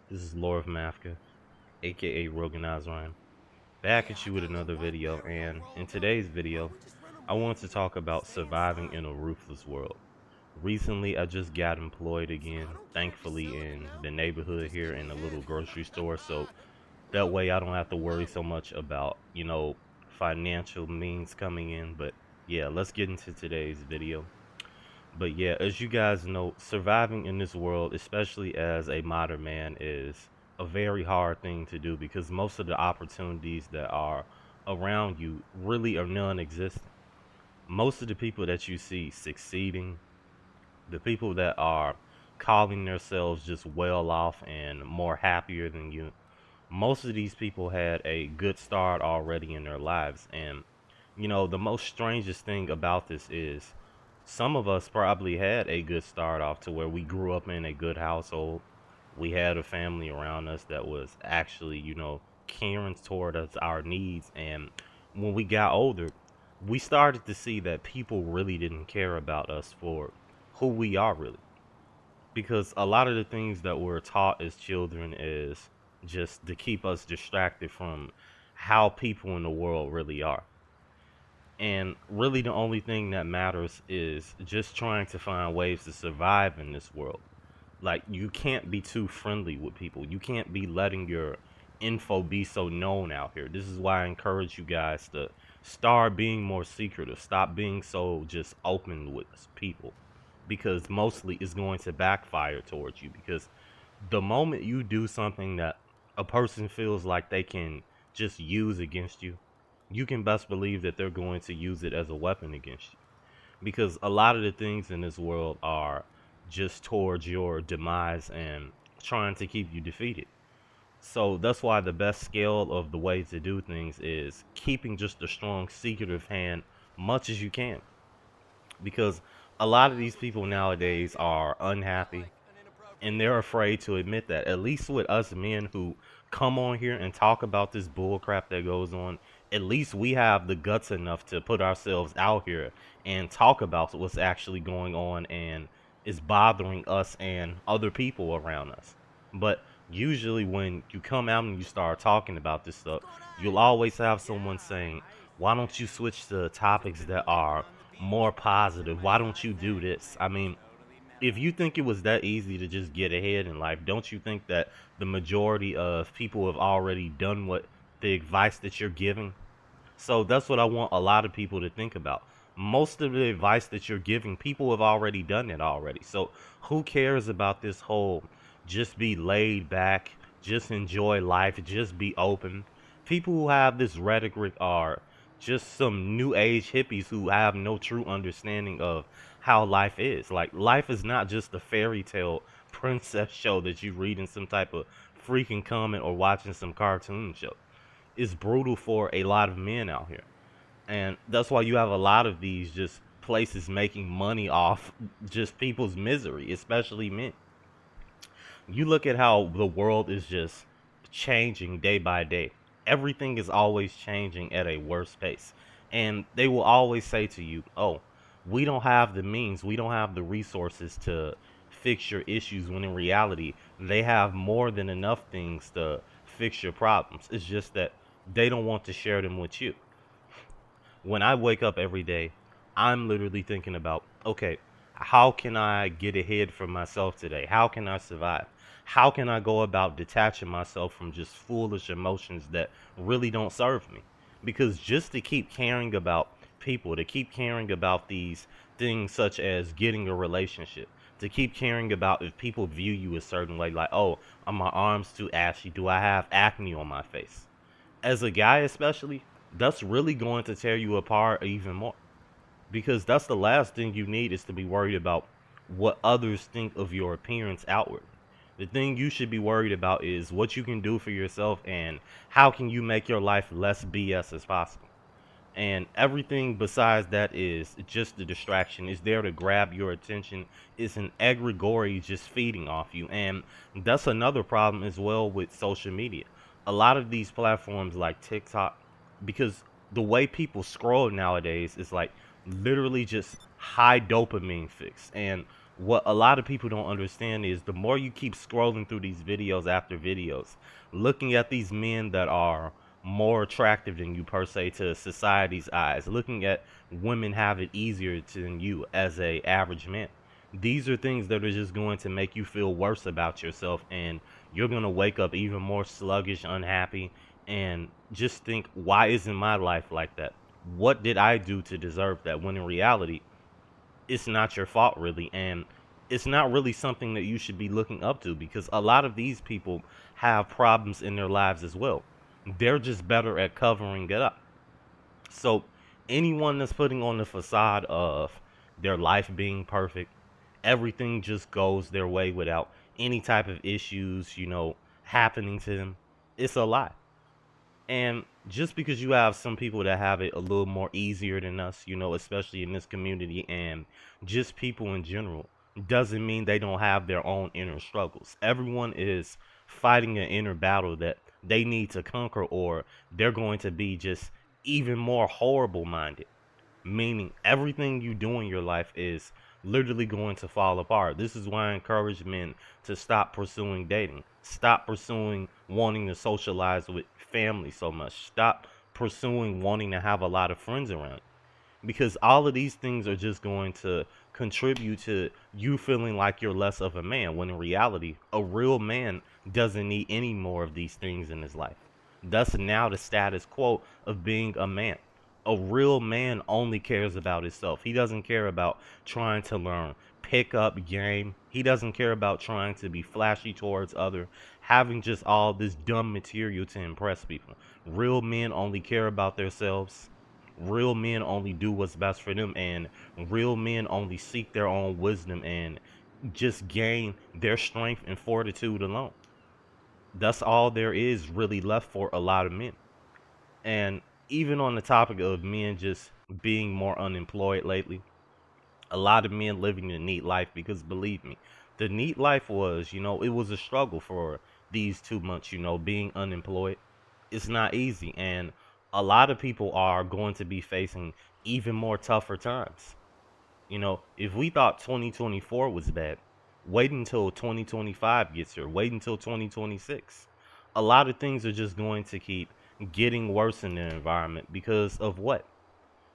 This is Lord of Mafka, aka Roganized Rhyme, back at you with another video. And in today's video, I want to talk about surviving in a ruthless world. Recently, I just got employed again, thankfully, in the neighborhood here in a little grocery store. So that way I don't have to worry so much about, financial means coming in. But yeah, let's get into today's video. But yeah, as you guys know, surviving in this world, especially as a modern man, is a very hard thing to do because most of the opportunities that are around you really are non-existent. Most of the people that you see succeeding, the people that are calling themselves just well off and more happier than you, most of these people had a good start already in their lives. And the most strangest thing about this is some of us probably had a good start off to where we grew up in a good household. We had a family around us that was actually, caring toward us, our needs. And when we got older, we started to see that people really didn't care about us for who we are really. Because a lot of the things that we're taught as children is just to keep us distracted from how people in the world really are. And really, the only thing that matters is just trying to find ways to survive in this world. Like, you can't be too friendly with people. You can't be letting your info be so known out here. This is why I encourage you guys to start being more secretive. Stop being so just open with people. Because mostly it's going to backfire towards you. Because the moment you do something that a person feels like they can just use against you, you can best believe that they're going to use it as a weapon against you. Because a lot of the things in this world are just towards your demise and trying to keep you defeated. So that's why the best scale of the way to do things is keeping just a strong secretive hand much as you can. Because a lot of these people nowadays are unhappy and they're afraid to admit that. At least with us men who come on here and talk about this bull crap that goes on, at least we have the guts enough to put ourselves out here and talk about what's actually going on and is bothering us and other people around us. But usually when you come out and you start talking about this stuff, you'll always have someone saying, why don't you switch to topics that are more positive? Why don't you do this? I mean, if you think it was that easy to just get ahead in life, don't you think that the majority of people have already done what the advice that you're giving? So that's what I want a lot of people to think about. Most of the advice that you're giving, people have already done it already. So who cares about this whole just be laid back, just enjoy life, just be open? People who have this rhetoric are just some new age hippies who have no true understanding of how life is. Like, life is not just a fairy tale princess show that you read in some type of freaking comment or watching some cartoon show. It's brutal for a lot of men out here. And that's why you have a lot of these just places making money off just people's misery, especially men. You look at how the world is just changing day by day. Everything is always changing at a worse pace. And they will always say to you, oh, we don't have the means, we don't have the resources to fix your issues, when in reality, they have more than enough things to fix your problems. It's just that they don't want to share them with you. When I wake up every day, I'm literally thinking about, okay, how can I get ahead for myself today? How can I survive? How can I go about detaching myself from just foolish emotions that really don't serve me? Because just to keep caring about people, to keep caring about these things such as getting a relationship, to keep caring about if people view you a certain way, like, oh, are my arms too ashy? Do I have acne on my face? As a guy especially, that's really going to tear you apart even more. Because that's the last thing you need, is to be worried about what others think of your appearance outward. The thing you should be worried about is what you can do for yourself and how can you make your life less BS as possible. And everything besides that is just a distraction. It's there to grab your attention. It's an egregore just feeding off you. And that's another problem as well with social media. A lot of these platforms like TikTok, because the way people scroll nowadays is like literally just high dopamine fix. And What a lot of people don't understand is the more you keep scrolling through these videos after videos, looking at these men that are more attractive than you per se to society's eyes, looking at women have it easier than you as a average man. These are things that are just going to make you feel worse about yourself, and you're going to wake up even more sluggish, unhappy, and just think, why isn't my life like that? What did I do to deserve that? When in reality, it's not your fault really, and it's not really something that you should be looking up to, because a lot of these people have problems in their lives as well. They're just better at covering it up. So anyone that's putting on the facade of their life being perfect, everything just goes their way without any type of issues, happening to them, it's a lie. And just because you have some people that have it a little more easier than us, especially in this community and just people in general, doesn't mean they don't have their own inner struggles. Everyone is fighting an inner battle that they need to conquer, or they're going to be just even more horrible minded, meaning everything you do in your life is literally going to fall apart. This is why I encourage men to stop pursuing dating, stop pursuing wanting to socialize with family so much, stop pursuing wanting to have a lot of friends around, because all of these things are just going to contribute to you feeling like you're less of a man, when in reality a real man doesn't need any more of these things in his life. That's now the status quo of being a man. A real man only cares about himself. He doesn't care about trying to learn pick up game. He doesn't care about trying to be flashy towards other, having just all this dumb material to impress people. Real men only care about themselves. Real men only do what's best for them, and real men only seek their own wisdom and just gain their strength and fortitude alone. That's all there is really left for a lot of men. And even on the topic of men just being more unemployed lately, a lot of men living a neat life, because believe me, the neat life was, it was a struggle for these 2 months, being unemployed. It's not easy. And a lot of people are going to be facing even more tougher times. If we thought 2024 was bad, wait until 2025 gets here. Wait until 2026. A lot of things are just going to keep getting worse in the environment because of what?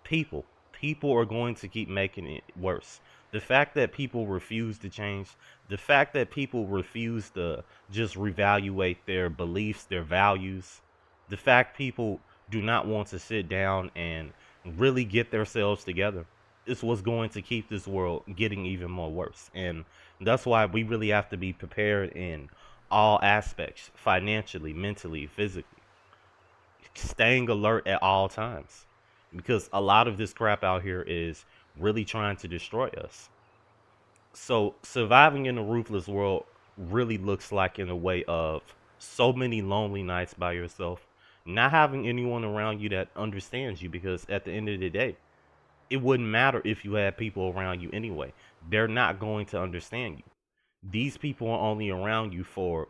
People. People are going to keep making it worse. The fact that people refuse to change, the fact that people refuse to just reevaluate their beliefs, their values, the fact people do not want to sit down and really get themselves together is what's going to keep this world getting even more worse. And that's why we really have to be prepared in all aspects, financially, mentally, physically, staying alert at all times, because a lot of this crap out here is really trying to destroy us. So surviving in a ruthless world really looks like in a way of so many lonely nights by yourself, not having anyone around you that understands you, because at the end of the day, it wouldn't matter if you had people around you anyway. They're not going to understand you. These people are only around you for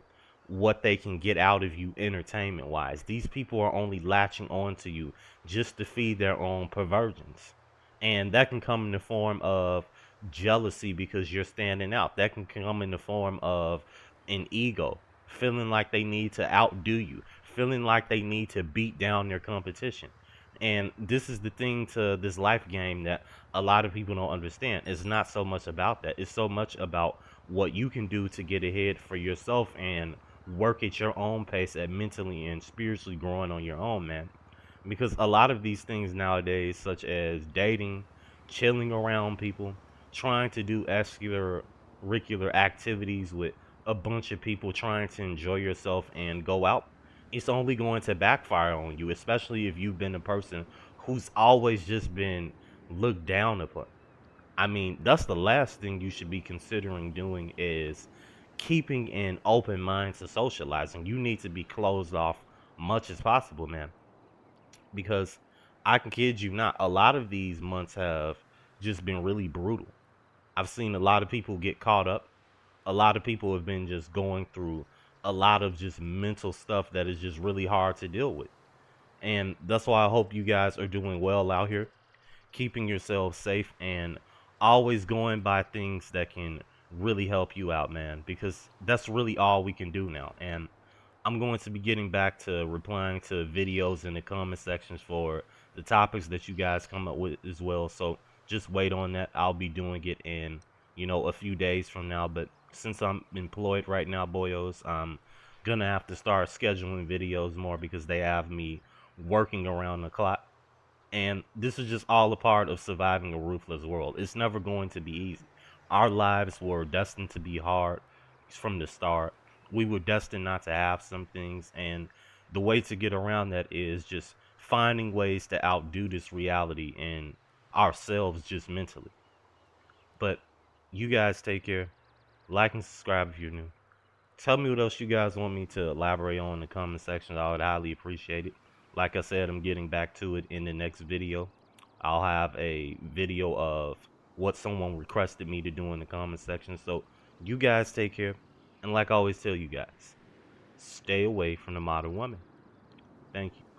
what they can get out of you entertainment wise. These people are only latching on to you just to feed their own perversions. And that can come in the form of jealousy because you're standing out. That can come in the form of an ego, feeling like they need to outdo you, feeling like they need to beat down their competition. And this is the thing to this life game that a lot of people don't understand. It's not so much about that. It's so much about what you can do to get ahead for yourself and work at your own pace at mentally and spiritually growing on your own, man. Because a lot of these things nowadays, such as dating, chilling around people, trying to do extracurricular activities with a bunch of people, trying to enjoy yourself and go out, it's only going to backfire on you, especially if you've been a person who's always just been looked down upon. I mean, that's the last thing you should be considering doing, is keeping an open mind to socializing. You need to be closed off much as possible, man. Because I can kid you not, a lot of these months have just been really brutal. I've seen a lot of people get caught up. A lot of people have been just going through a lot of just mental stuff that is just really hard to deal with. And that's why I hope you guys are doing well out here, keeping yourselves safe, and always going by things that can really help you out, man, because that's really all we can do now. And I'm going to be getting back to replying to videos in the comment sections for the topics that you guys come up with as well. So just wait on that. I'll be doing it in, a few days from now. But since I'm employed right now, boyos, I'm gonna have to start scheduling videos more because they have me working around the clock. And this is just all a part of surviving a ruthless world. It's never going to be easy. Our lives were destined to be hard from the start. We were destined not to have some things. And the way to get around that is just finding ways to outdo this reality and ourselves just mentally. But you guys take care. Like and subscribe if you're new. Tell me what else you guys want me to elaborate on in the comment section. I would highly appreciate it. Like I said, I'm getting back to it in the next video. I'll have a video of what someone requested me to do in the comment section. So you guys take care. And like I always tell you guys, stay away from the modern woman. Thank you.